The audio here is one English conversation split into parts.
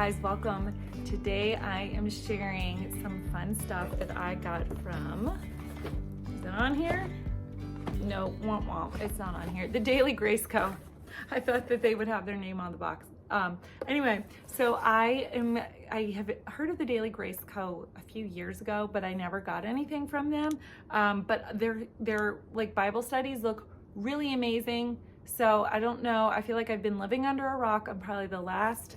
guys, welcome. Today I am sharing some fun stuff that I got from, is it on here? No, womp womp, it's not on here. The Daily Grace Co. I thought that they would have their name on the box. Anyway, so I have heard of the Daily Grace Co. a few years ago, but I never got anything from them. But their like Bible studies look really amazing. So I don't know, I feel like I've been living under a rock. I'm probably the last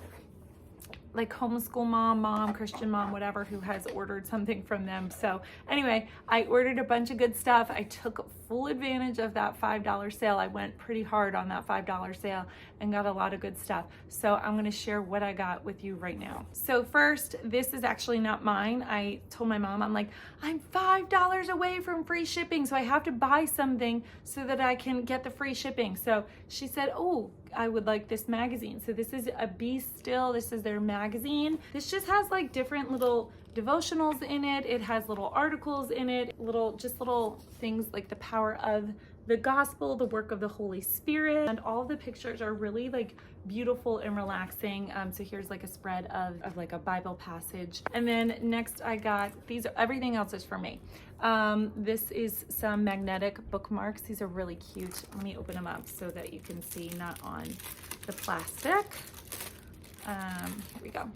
like homeschool mom, Christian mom, whatever, who has ordered something from them. So anyway, I ordered a bunch of good stuff. I took full advantage of that $5 sale. I went pretty hard on that $5 sale and got a lot of good stuff. So I'm gonna share what I got with you right now. So first, this is actually not mine. I told my mom, I'm like, I'm $5 away from free shipping, so I have to buy something so that I can get the free shipping. So she said, oh, I would like this magazine. So this is a Be Still. This is their magazine. This just has like different little devotionals in it. It has little articles in it, little things like the power of the gospel, the work of the Holy Spirit, and all the pictures are really like beautiful and relaxing. So here's like a spread of like a Bible passage. And then next I got, everything else is for me. This is some magnetic bookmarks. These are really cute. Let me open them up so that you can see, not on the plastic. Here we go.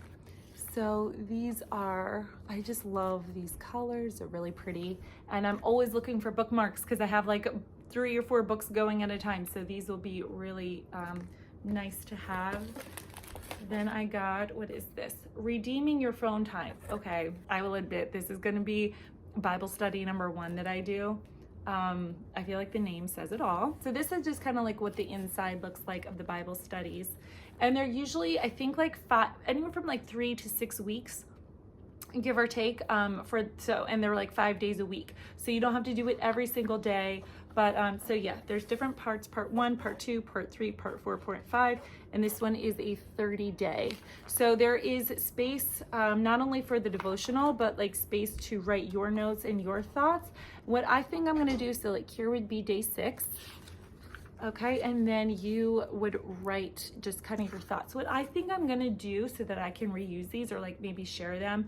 So these are, I just love these colors. They're really pretty. And I'm always looking for bookmarks because I have like 3 or 4 books going at a time. So these will be really nice to have. Then I got, what is this? Redeeming your phone time. Okay, I will admit this is gonna be Bible study number 1 that I do. I feel like the name says it all. So this is just kind of like what the inside looks like of the Bible studies. And they're usually, I think like anywhere from like 3 to 6 weeks, give or take, and they're like 5 days a week. So you don't have to do it every single day. But so yeah, there's different parts, part 1, part 2, part 3, part 4, part 5, and this one is a 30-day. So there is space, not only for the devotional, but like space to write your notes and your thoughts. What I think I'm gonna do, so like here would be day 6. Okay, and then you would write just kind of your thoughts. What I think I'm gonna do so that I can reuse these or like maybe share them,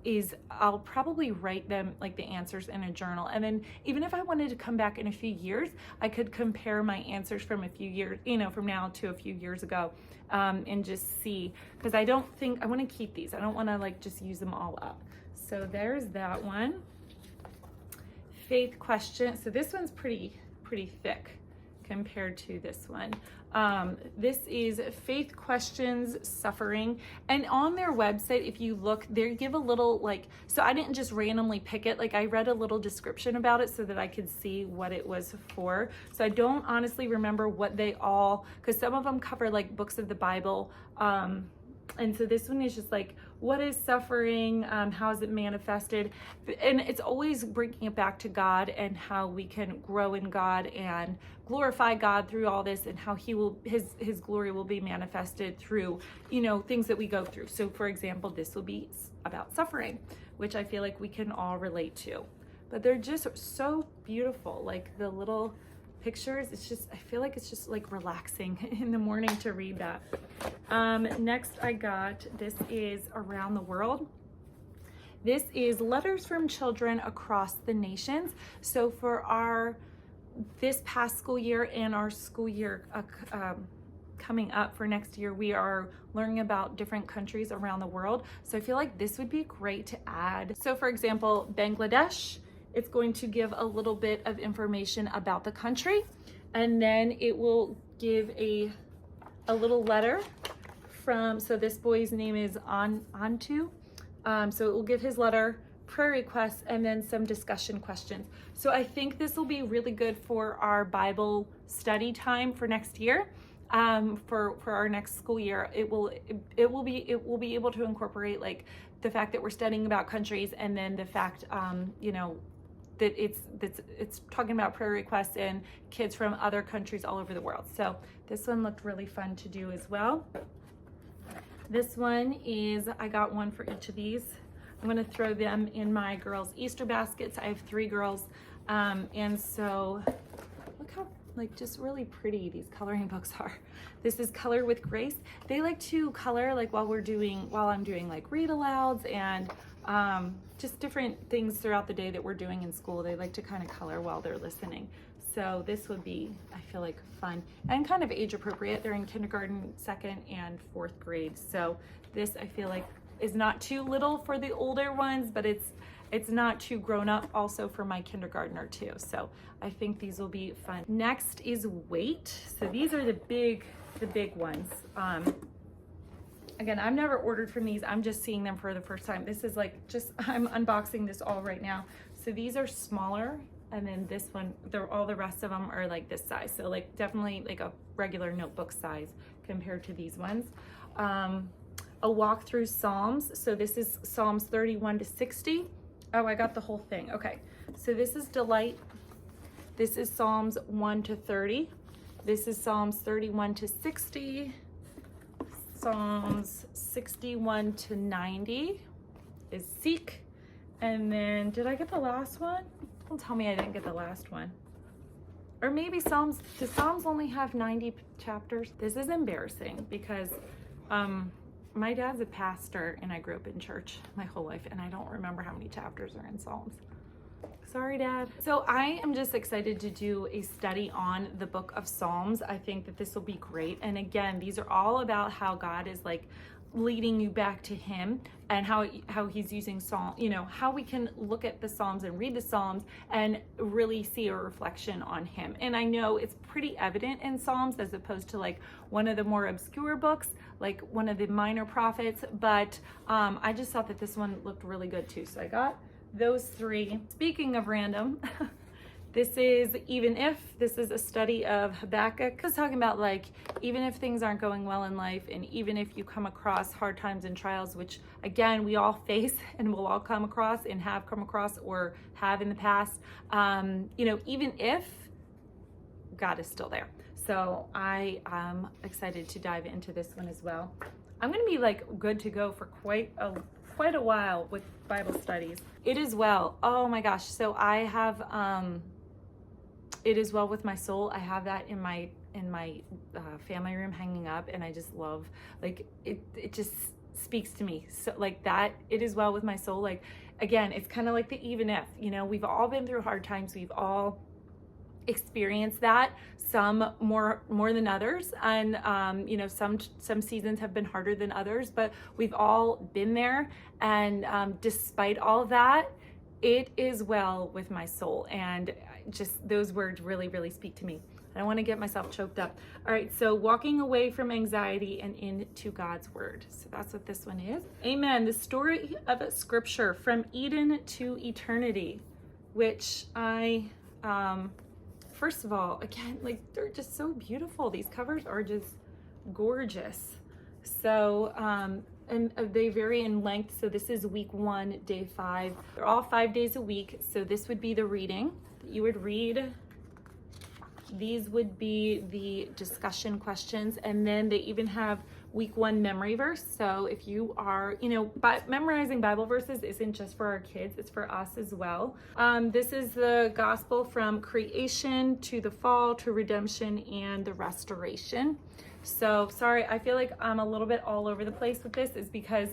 is I'll probably write them like the answers in a journal. And then even if I wanted to come back in a few years, I could compare my answers from a few years, from now to a few years ago, and just see, because I don't think, I wanna keep these. I don't wanna like just use them all up. So there's that one. Faith question. So this one's pretty thick compared to this one. This is Faith Questions Suffering. And on their website, if you look, they give a little like, so I didn't just randomly pick it. Like I read a little description about it so that I could see what it was for. So I don't honestly remember what they all, because some of them cover like books of the Bible. And so this one is just like, what is suffering? How is it manifested? And it's always bringing it back to God and how we can grow in God and glorify God through all this, and how his glory will be manifested through, things that we go through. So for example, this will be about suffering, which I feel like we can all relate to. But they're just so beautiful, like the little pictures. I feel like it's just like relaxing in the morning to read that. Next I got, this is Around the World. This is letters from children across the nations. So for this past school year and our school year coming up for next year, we are learning about different countries around the world. So I feel like this would be great to add. So for example, Bangladesh, it's going to give a little bit of information about the country, and then it will give a little letter from, so this boy's name is Antu. So it will give his letter, prayer requests, and then some discussion questions. So I think this will be really good for our Bible study time for next year. For our next school year, it will be able to incorporate like the fact that we're studying about countries, and then the fact, that it's talking about prayer requests and kids from other countries all over the world. So this one looked really fun to do as well. This one is, I got one for each of these. I'm gonna throw them in my girls' Easter baskets. I have 3 girls, and so look how like just really pretty these coloring books are. This is Color with Grace. They like to color like while I'm doing like read alouds and just different things throughout the day that we're doing in school. They like to kind of color while they're listening. So this would be, I feel like, fun and kind of age appropriate. They're in kindergarten, 2nd and 4th grade. So this, I feel like, is not too little for the older ones, but it's not too grown up also for my kindergartner too. So I think these will be fun. Next is weight. So these are the big ones. Again, I've never ordered from these. I'm just seeing them for the first time. This is like I'm unboxing this all right now. So these are smaller, and then this one, all the rest of them are like this size. So like definitely like a regular notebook size compared to these ones. A walk through Psalms. So this is Psalms 31 to 60. Oh, I got the whole thing. Okay. So this is Delight. This is Psalms 1 to 30. This is Psalms 31 to 60. Psalms 61 to 90 is Seek. And then, did I get the last one? Don't tell me I didn't get the last one. Or maybe Psalms, do Psalms only have 90 chapters? This is embarrassing because my dad's a pastor and I grew up in church my whole life and I don't remember how many chapters are in Psalms. Sorry, Dad. So I am just excited to do a study on the book of Psalms. I think that this will be great. And again, these are all about how God is like leading you back to him and how he's using Psalm, how we can look at the Psalms and read the Psalms and really see a reflection on him. And I know it's pretty evident in Psalms as opposed to like one of the more obscure books, like one of the minor prophets, but I just thought that this one looked really good too. So I got those 3. Speaking of random, this is Even If. This is a study of Habakkuk. I was talking about like, even if things aren't going well in life, and even if you come across hard times and trials, which again, we all face and will all come across and have come across or have in the past, even if God is still there. So I am excited to dive into this one as well. I'm going to be like good to go for quite a while with Bible studies. It Is Well. Oh my gosh. So I have, It Is Well with My Soul. I have that in my family room hanging up, and I just love, like, it just speaks to me. So like that, It Is Well with My Soul. Like, again, it's kind of like the even if, we've all been through hard times. We've all experienced that, some more than others, and some seasons have been harder than others, but we've all been there, and despite all of that, it is well with my soul. And just those words really, really speak to me. I don't want to get myself choked up. All right, so walking away from anxiety and into God's word. So that's what this one is. Amen. The story of a scripture from Eden to eternity, which I first of all, again, like, they're just so beautiful. These covers are just gorgeous. So, and they vary in length. So this is week 1, day 5. They're all 5 days a week. So this would be the reading that you would read. These would be the discussion questions. And then they even have week 1 memory verse. So if you are, memorizing Bible verses isn't just for our kids, it's for us as well. This is the gospel from creation to the fall to redemption and the restoration. So sorry, I feel like I'm a little bit all over the place with this, is because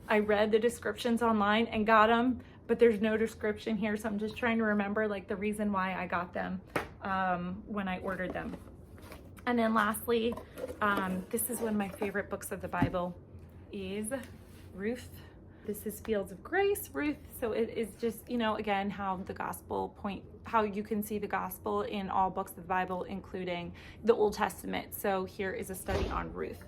I read the descriptions online and got them, but there's no description here. So I'm just trying to remember like the reason why I got them when I ordered them. And then lastly, this is one of my favorite books of the Bible, is Ruth. This is Fields of Grace, Ruth. So it is just, again, how you can see the gospel in all books of the Bible, including the Old Testament. So here is a study on Ruth.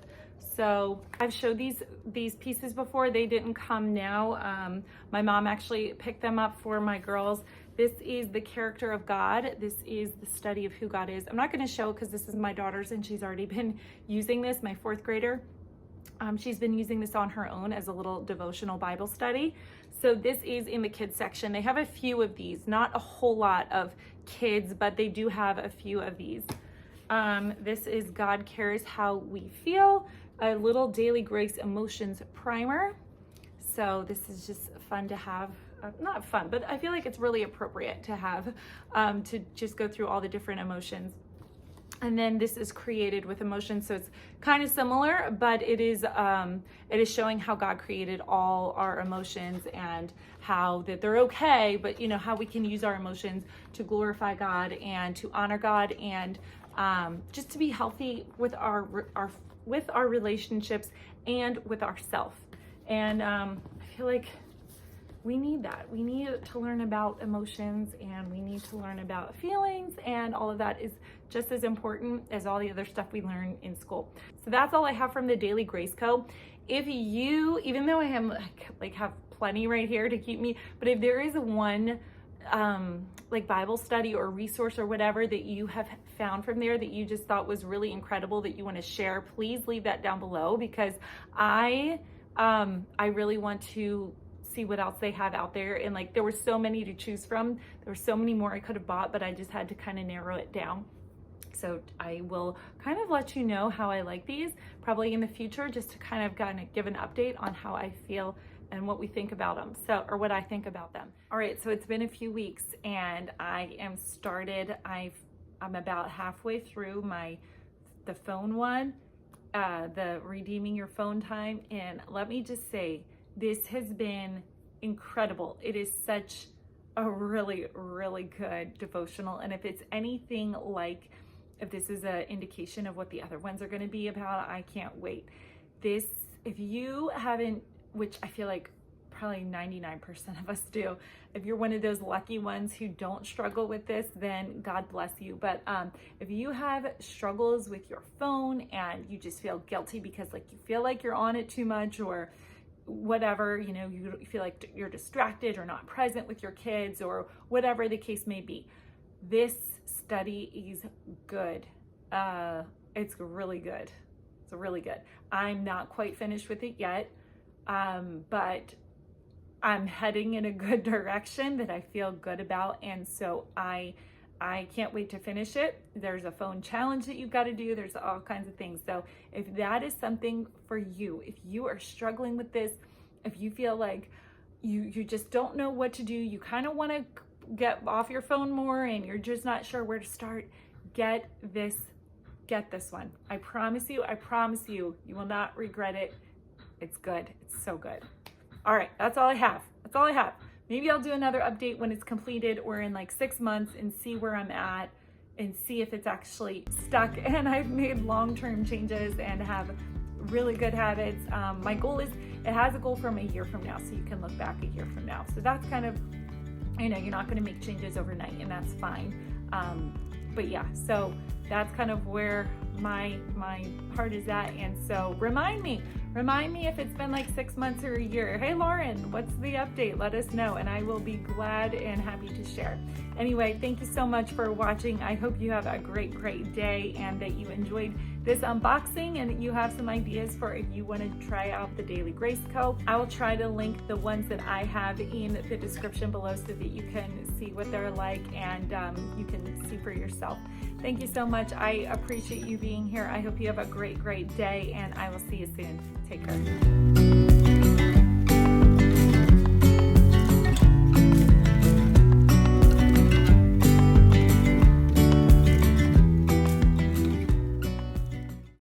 So I've showed these pieces before. They didn't come now. My mom actually picked them up for my girls. This is the character of God. This is the study of who God is. I'm not going to show because this is my daughter's and she's already been using this, my 4th grader. She's been using this on her own as a little devotional Bible study. So this is in the kids section. They have a few of these, not a whole lot of kids, but they do have a few of these. This is God Cares How We Feel, a little daily grace emotions primer. So this is just fun to have. Not fun, but I feel like it's really appropriate to have, to just go through all the different emotions. And then this is created with emotion. So it's kind of similar, but it is showing how God created all our emotions and how that they're okay, but how we can use our emotions to glorify God and to honor God and just to be healthy with our relationships and with ourselves. And I feel like we need that. We need to learn about emotions, and we need to learn about feelings, and all of that is just as important as all the other stuff we learn in school. So that's all I have from the Daily Grace Co. If you, even though I am have plenty right here to keep me, but if there is one Bible study or resource or whatever that you have found from there that you just thought was really incredible that you want to share, please leave that down below, because I really want to see what else they have out there. And there were so many to choose from. There were so many more I could have bought, but I just had to kind of narrow it down. So I will kind of let you know how I like these probably in the future, just to kind of give an update on how I feel and what we think about them. Or what I think about them. All right, so it's been a few weeks and I am started. I'm about halfway through the phone one, the redeeming your phone time. And let me just say, this has been incredible. It is such a really, really good devotional. And if it's anything like, if this is an indication of what the other ones are going to be about, I can't wait. This, if you haven't, which I feel like probably 99% of us do, if you're one of those lucky ones who don't struggle with this, then God bless you. But if you have struggles with your phone and you just feel guilty because you feel like you're on it too much, or whatever, you feel like you're distracted or not present with your kids, or whatever the case may be, this study is good. It's really good. It's really good. I'm not quite finished with it yet, but I'm heading in a good direction that I feel good about. And so I can't wait to finish it. There's a phone challenge that you've got to do. There's all kinds of things. So if that is something for you, if you are struggling with this, if you feel like you just don't know what to do, you kind of want to get off your phone more and you're just not sure where to start, get this one. I promise you, you will not regret it. It's good. It's so good. All right, that's all I have. Maybe I'll do another update when it's completed, or in 6 months, and see where I'm at and see if it's actually stuck and I've made long-term changes and have really good habits. My goal is, it has a goal from a year from now, so you can look back a year from now. So that's kind of, you're not going to make changes overnight, and that's fine. But yeah, so that's kind of where my heart is at. And so remind me if it's been 6 months or a year. Hey Lauren, what's the update? Let us know, and I will be glad and happy to share. Anyway, thank you so much for watching. I hope you have a great day, and that you enjoyed this unboxing, and that you have some ideas for if you want to try out the Daily Grace Co. I will try to link the ones that I have in the description below so that you can see what they're like, and you can see for yourself. Thank you so much. I appreciate you being here. I hope you have a great day, and I will see you soon. Take care.